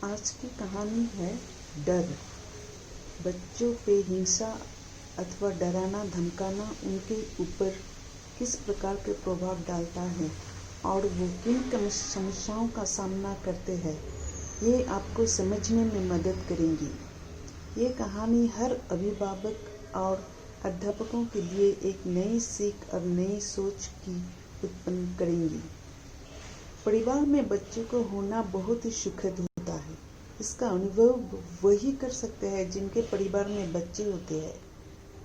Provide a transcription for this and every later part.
आज की कहानी है डर। बच्चों पे हिंसा अथवा डराना धमकाना उनके ऊपर किस प्रकार के प्रभाव डालता है और वो किन समस्याओं का सामना करते हैं, ये आपको समझने में मदद करेंगी। ये कहानी हर अभिभावक और अध्यापकों के लिए एक नई सीख और नई सोच की उत्पन्न करेंगी। परिवार में बच्चों को होना बहुत ही सुखद होता है। इसका अनुभव वही कर सकते हैं जिनके परिवार में बच्चे होते हैं,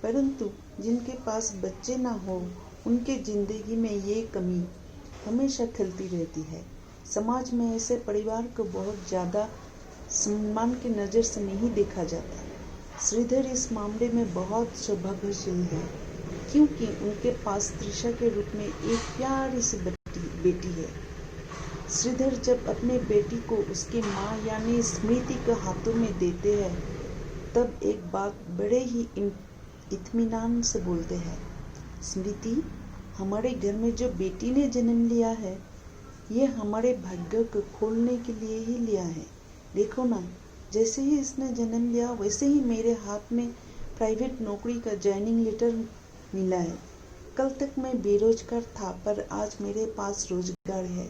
परंतु जिनके पास बच्चे ना हो उनके जिंदगी में ये कमी हमेशा खलती रहती है। समाज में ऐसे परिवार को बहुत ज़्यादा सम्मान की नज़र से नहीं देखा जाता। श्रीधर इस मामले में बहुत सौभाग्यशाली है, क्योंकि उनके पास त्रिशा के रूप में एक प्यारी सी बेटी है। श्रीधर जब अपने बेटी को उसकी माँ यानी स्मृति के हाथों में देते हैं, तब एक बात बड़े ही इत्मीनान से बोलते हैं, स्मृति, हमारे घर में जो बेटी ने जन्म लिया है, ये हमारे भाग्य को खोलने के लिए ही लिया है। देखो ना, जैसे ही इसने जन्म लिया वैसे ही मेरे हाथ में प्राइवेट नौकरी का जॉइनिंग लेटर मिला है। कल तक मैं बेरोजगार था, पर आज मेरे पास रोजगार है।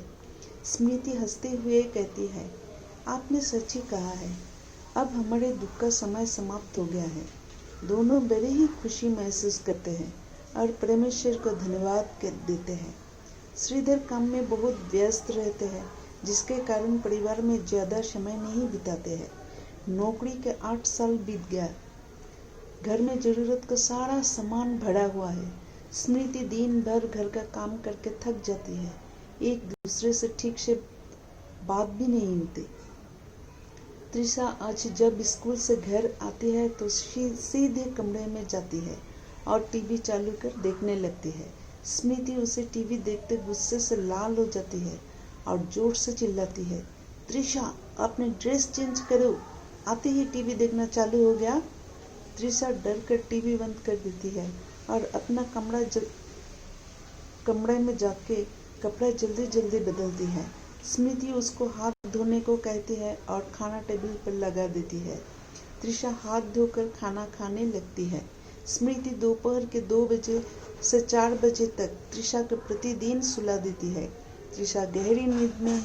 स्मृति हंसते हुए कहती है, आपने सच ही कहा है। अब हमारे दुख का समय समाप्त हो गया है। दोनों बड़े ही खुशी महसूस करते हैं और परमेश्वर को धन्यवाद देते हैं। श्रीधर काम में बहुत व्यस्त रहते हैं, जिसके कारण परिवार में ज़्यादा समय नहीं बिताते हैं। नौकरी के 8 साल बीत गया। घर में ज़रूरत का सारा सामान भरा हुआ है। स्मृति दिन भर घर का काम करके थक जाती है। एक दूसरे से ठीक से बात भी नहीं होती। त्रिशा आज जब स्कूल से घर आती है तो सीधे कमरे में जाती है और टीवी चालू कर देखने लगती है। स्मृति उसे टीवी देखते गुस्से से लाल हो जाती है और जोर से चिल्लाती है, त्रिशा, अपने ड्रेस चेंज करो, आते ही टीवी देखना चालू हो गया। त्रिशा डर कर टीवी बंद कर देती है और अपना कमरे में जाके कपड़ा जल्दी जल्दी बदलती है। स्मृति उसको हाथ धोने को कहती है और खाना टेबल पर लगा देती है। त्रिशा हाथ धोकर खाना खाने लगती है। स्मृति दोपहर के 2 बजे से 4 बजे तक त्रिशा को प्रतिदिन सुला देती है। त्रिशा गहरी नींद में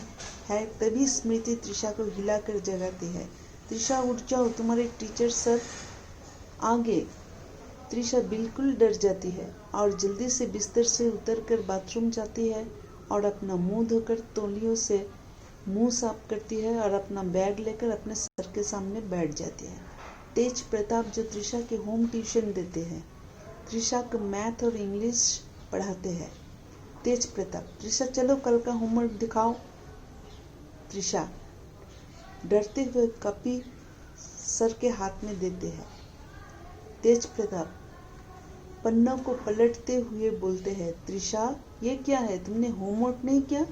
है, तभी स्मृति त्रिशा को हिलाकर जगाती है, त्रिशा उठ जाओ, तुम्हारे टीचर सर आ गए। त्रिशा बिल्कुल डर जाती है और जल्दी से बिस्तर से उतरकर बाथरूम जाती है और अपना मुंह धोकर तौलियों से मुंह साफ करती है और अपना बैग लेकर अपने सर के सामने बैठ जाती है। तेज प्रताप जो त्रिशा के होम ट्यूशन देते हैं, त्रिशा को मैथ और इंग्लिश पढ़ाते हैं। तेज प्रताप, त्रिशा चलो कल का होमवर्क दिखाओ। त्रिशा डरते हुए कॉपी सर के हाथ में देते हैं। तेज प्रताप पन्नों को पलटते हुए बोलते हैं, त्रिशा, ये क्या है, तुमने होमवर्क नहीं किया?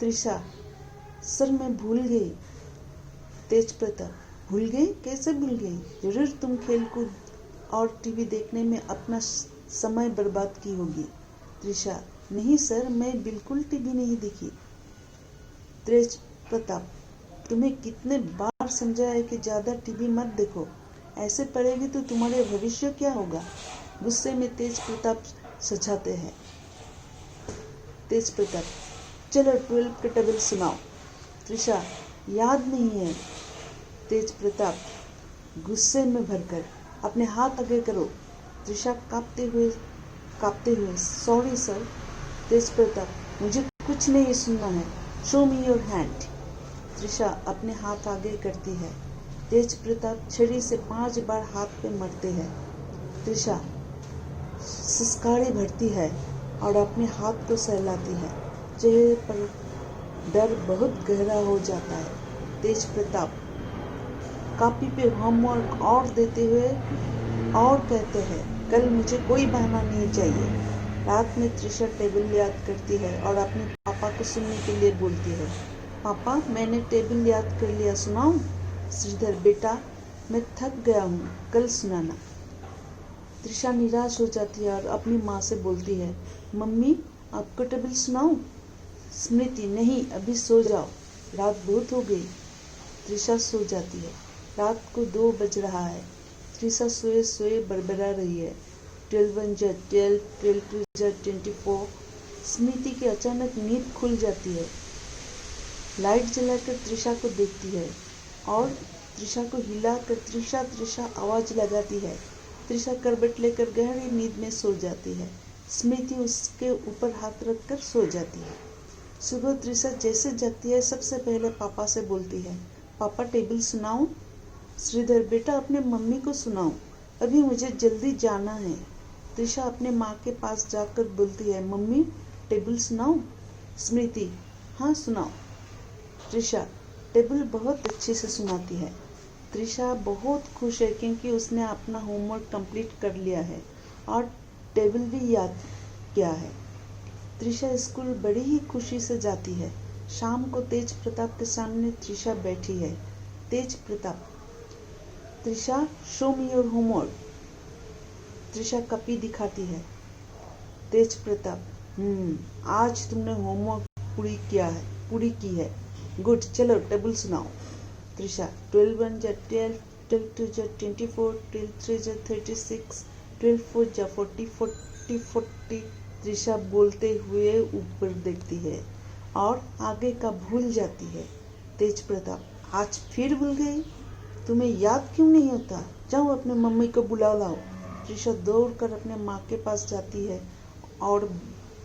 त्रिशा, सर मैं भूल गई। तेज प्रताप, भूल गई? कैसे भूल गई? जरूर तुम खेलकूद और टीवी देखने में अपना समय बर्बाद की होगी। त्रिशा, नहीं सर, मैं बिल्कुल टीवी नहीं देखी। तेज प्रताप, तुम्हें कितने बार समझाया है कि ज़्यादा टीवी मत देखो, ऐसे पढ़ेगी तो तुम्हारे भविष्य क्या होगा? गुस्से में तेज प्रताप सजाते हैं। तेज प्रताप, चलो 12 के टेबल सुनाओ। त्रिशा, याद नहीं है। तेज प्रताप गुस्से में भरकर, अपने हाथ आगे करो। त्रिशा कांपते हुए, सॉरी सर। तेज प्रताप, मुझे कुछ नहीं सुनना है, show me your hand. Trisha अपने हाथ आगे करती है। तेज प्रताप छड़ी से 5 बार हाथ पे मरते हैं। त्रिशा सिसकारी भरती है और अपने हाथ को सहलाती है। चेहरे पर डर बहुत गहरा हो जाता है। तेज प्रताप कॉपी पे होमवर्क और देते हुए और कहते हैं, कल मुझे कोई बहाना नहीं चाहिए। रात में त्रिशा टेबल याद करती है और अपने पापा को सुनने के लिए बोलती है, पापा, मैंने टेबल याद कर लिया, सुनाऊं? श्रीधर, बेटा, मैं थक गया हूँ, कल सुनाना। त्रिशा निराश हो जाती है और अपनी माँ से बोलती है, मम्मी, आपको टेबल सुनाऊं? स्मृति, नहीं, अभी सो जाओ, रात बहुत हो गई। त्रिशा सो जाती है। रात को 2 बज रहा है। त्रिशा सोए सोए बड़बड़ा रही है। 12 1 जा 12, 12 2 जा 24। स्मृति की अचानक नींद खुल जाती है। लाइट जलाकर त्रिशा को देखती है और त्रिशा को हिलाकर त्रिशा त्रिशा आवाज लगाती है। त्रिशा करवट लेकर गहरी नींद में सो जाती है। स्मृति उसके ऊपर हाथ रखकर सो जाती है। सुबह त्रिशा जैसे जगती है सबसे पहले पापा से बोलती है, पापा टेबल सुनाऊं? श्रीधर, बेटा अपने मम्मी को सुनाओ, अभी मुझे जल्दी जाना है। त्रिशा अपने माँ के पास जाकर बोलती है, मम्मी टेबल सुनाऊं? स्मृति, हाँ सुनाओ। त्रिशा टेबल बहुत अच्छे से सुनाती है। त्रिशा बहुत खुश है क्योंकि उसने अपना होमवर्क कंप्लीट कर लिया है और टेबल भी याद किया है। त्रिशा स्कूल बड़ी ही खुशी से जाती है। शाम को तेज प्रताप के सामने त्रिशा बैठी है। Tej Pratap, Trisha show me your homework. Trisha copy दिखाती है। तेज प्रताप, आज तुमने होमवर्क पूरी की है। गुड, चलो टेबल सुनाओ। त्रिशा 12 1 जा 12, 12 2 जा 24, 12 3 जा 36, 12 4 जा 40, 40 40। त्रिशा बोलते हुए ऊपर देखती है और आगे का भूल जाती है। तेज प्रताप, आज फिर भूल गई? तुम्हें याद क्यों नहीं होता? जाओ अपने मम्मी को बुला लाओ। त्रिशा दौड़कर अपने माँ के पास जाती है और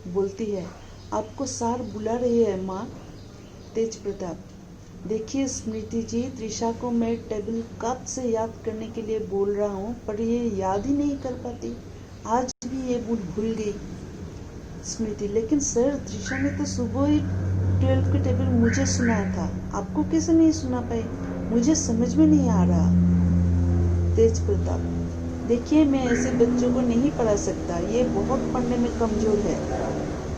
बोलती है, आपको सार बुला रही है माँ। तेज प्रताप, देखिए स्मृति जी, त्रिशा को मैं टेबल कब से याद करने के लिए बोल रहा हूँ पर ये याद ही नहीं कर पाती। आज भी ये भूल गई। स्मृति, लेकिन सर त्रिशा ने तो सुबह ही 12 के टेबल मुझे सुनाया था, आपको कैसे नहीं सुना पाई? मुझे समझ में नहीं आ रहा। तेज प्रताप, देखिए मैं ऐसे बच्चों को नहीं पढ़ा सकता, ये बहुत पढ़ने में कमजोर है।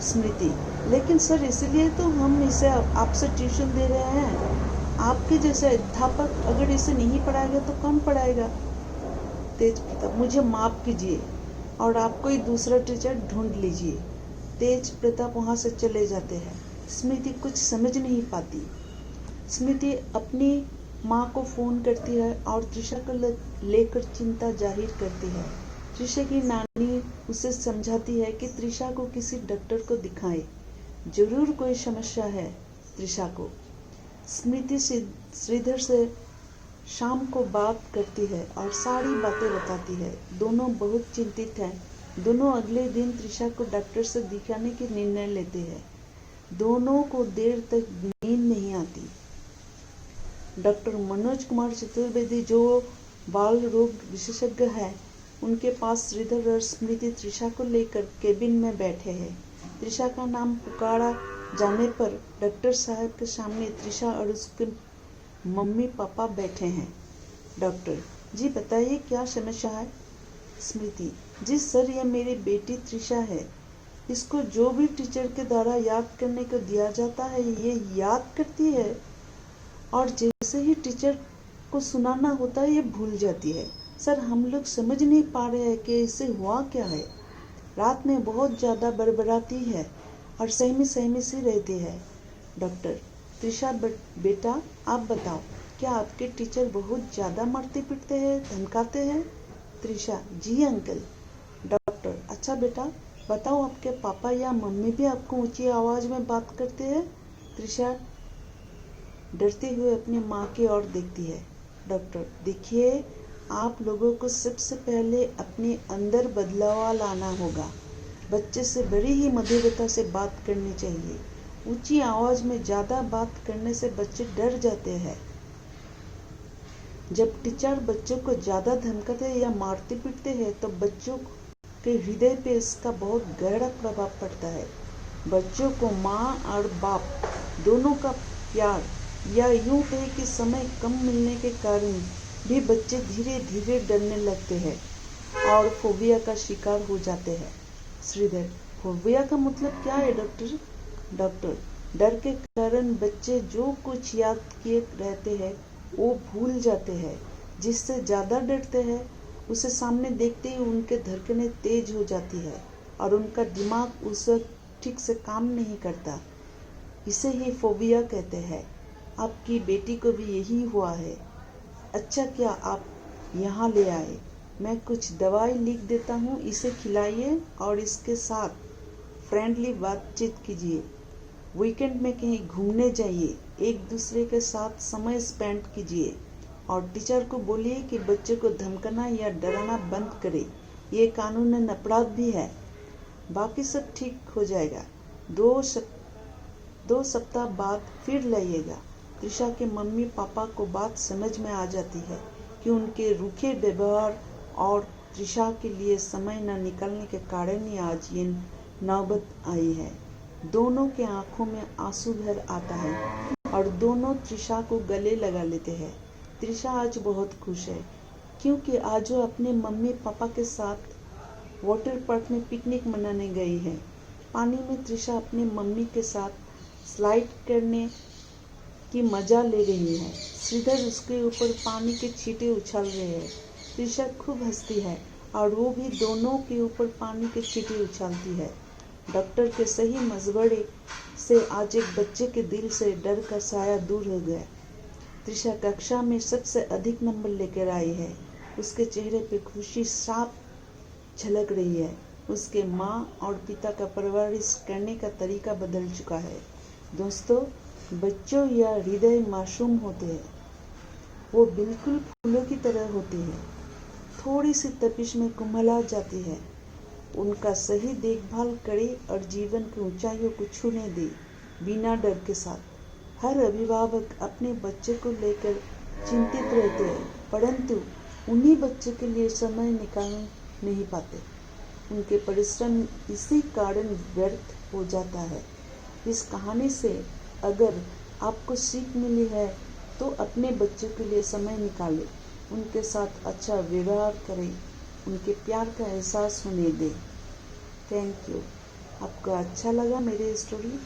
स्मृति, लेकिन सर इसलिए तो हम इसे आपसे ट्यूशन दे रहे हैं। आपके जैसे अध्यापक अगर इसे नहीं पढ़ाएगा तो कौन पढ़ाएगा? तेज प्रताप, मुझे माफ कीजिए और आप कोई दूसरा टीचर ढूंढ लीजिए। तेज प्रताप वहाँ से चले जाते हैं। स्मृति कुछ समझ नहीं पाती। स्मृति अपनी माँ को फ़ोन करती है और त्रिशा को लेकर चिंता जाहिर करती है। त्रिशा की नानी उसे समझाती है कि त्रिशा को किसी डॉक्टर को दिखाए, जरूर कोई समस्या है त्रिशा को। स्मृति श्रीधर से शाम को बात करती है और सारी बातें बताती है। दोनों बहुत चिंतित हैं। दोनों अगले दिन त्रिशा को डॉक्टर से दिखाने की निर्णय लेते हैं। दोनों को देर तक नींद नहीं आती। डॉक्टर मनोज कुमार चतुर्वेदी जो बाल रोग विशेषज्ञ है, उनके पास श्रीधर और स्मृति त्रिशा को लेकर केबिन में बैठे हैं। त्रिशा का नाम पुकारा जाने पर डॉक्टर साहब के सामने त्रिशा और उसके मम्मी पापा बैठे हैं। डॉक्टर जी बताइए क्या समस्या है? स्मृति जी सर, ये मेरी बेटी त्रिशा है। इसको जो भी टीचर के द्वारा याद करने को दिया जाता है ये याद करती है और जैसे ही टीचर को सुनाना होता है ये भूल जाती है। सर हम लोग समझ नहीं पा रहे हैं कि इसे हुआ क्या है। रात में बहुत ज़्यादा बड़बड़ाती है और सहमी सी रहती है। डॉक्टर त्रिशा बेटा आप बताओ, क्या आपके टीचर बहुत ज़्यादा मारते पीटते हैं, धमकाते हैं? त्रिशा जी अंकल। डॉक्टर अच्छा बेटा बताओ, आपके पापा या मम्मी भी आपको ऊंची आवाज़ में बात करते हैं? त्रिशा डरते हुए अपनी माँ की ओर देखती है। डॉक्टर देखिए, आप लोगों को सबसे पहले अपने अंदर बदलाव लाना होगा। बच्चे से बड़ी ही मधुरता से बात करनी चाहिए। ऊंची आवाज़ में ज़्यादा बात करने से बच्चे डर जाते हैं। जब टीचर बच्चों को ज़्यादा धमकाते या मारते पीटते हैं तो बच्चों के हृदय पे इसका बहुत गहरा प्रभाव पड़ता है। बच्चों को माँ और बाप दोनों का प्यार या यूं कहे कि समय कम मिलने के कारण भी बच्चे धीरे धीरे डरने लगते हैं और फोबिया का शिकार हो जाते हैं। श्रीधर फोबिया का मतलब क्या है डॉक्टर? डॉक्टर डर के कारण बच्चे जो कुछ याद किए रहते हैं वो भूल जाते हैं। जिससे ज़्यादा डरते हैं उसे सामने देखते ही उनके धड़कनें तेज हो जाती है और उनका दिमाग उस वक्त ठीक से काम नहीं करता। इसे ही फोबिया कहते हैं। आपकी बेटी को भी यही हुआ है। अच्छा किया आप यहाँ ले आए। मैं कुछ दवाई लिख देता हूँ, इसे खिलाइए और इसके साथ फ्रेंडली बातचीत कीजिए। वीकेंड में कहीं घूमने जाइए, एक दूसरे के साथ समय स्पेंड कीजिए और टीचर को बोलिए कि बच्चे को धमकाना या डराना बंद करे। ये कानूनन अपराध भी है। बाकी सब ठीक हो जाएगा। 2 सप्ताह बाद फिर लाइएगा। त्रिशा के मम्मी पापा को बात समझ में आ जाती है कि उनके रूखे व्यवहार और त्रिशा के लिए समय न निकालने के कारण ही आज ये नौबत आई है। दोनों के आंखों में आंसू भर आता है और दोनों त्रिशा को गले लगा लेते हैं। त्रिशा आज बहुत खुश है क्योंकि आज वो अपने मम्मी पापा के साथ वाटर पार्क में पिकनिक मनाने गई है। पानी में त्रिशा अपनी मम्मी के साथ स्लाइड करने की मजा ले रही है। श्रीधर उसके ऊपर पानी के छींटे उछाल रहे हैं। त्रिशा खूब हंसती है और वो भी दोनों के ऊपर पानी के छींटे उछालती है। डॉक्टर के सही मशवरे से आज एक बच्चे के दिल से डर का साया दूर हो गया। त्रिशा कक्षा में सबसे अधिक नंबर लेकर आई है। उसके चेहरे पे खुशी साफ झलक रही है। उसके माँ और पिता का परवरिश करने का तरीका बदल चुका है। दोस्तों, बच्चों या हृदय मासूम होते हैं। वो बिल्कुल फूलों की तरह होते हैं। थोड़ी सी तपिश में कुम्हला जाती है। उनका सही देखभाल करे और जीवन की ऊंचाइयों को छूने दे बिना डर के साथ। हर अभिभावक अपने बच्चे को लेकर चिंतित रहते हैं, परंतु उन्हीं बच्चे के लिए समय निकाल नहीं पाते। उनके परिश्रम इसी कारण व्यर्थ हो जाता है। इस कहानी से अगर आपको सीख मिली है तो अपने बच्चे के लिए समय निकालें, उनके साथ अच्छा व्यवहार करें, उनके प्यार का एहसास होने दें। Thank you. आपको अच्छा लगा मेरी स्टोरी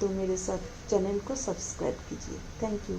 तो मेरे साथ चैनल को सब्सक्राइब कीजिए। Thank you.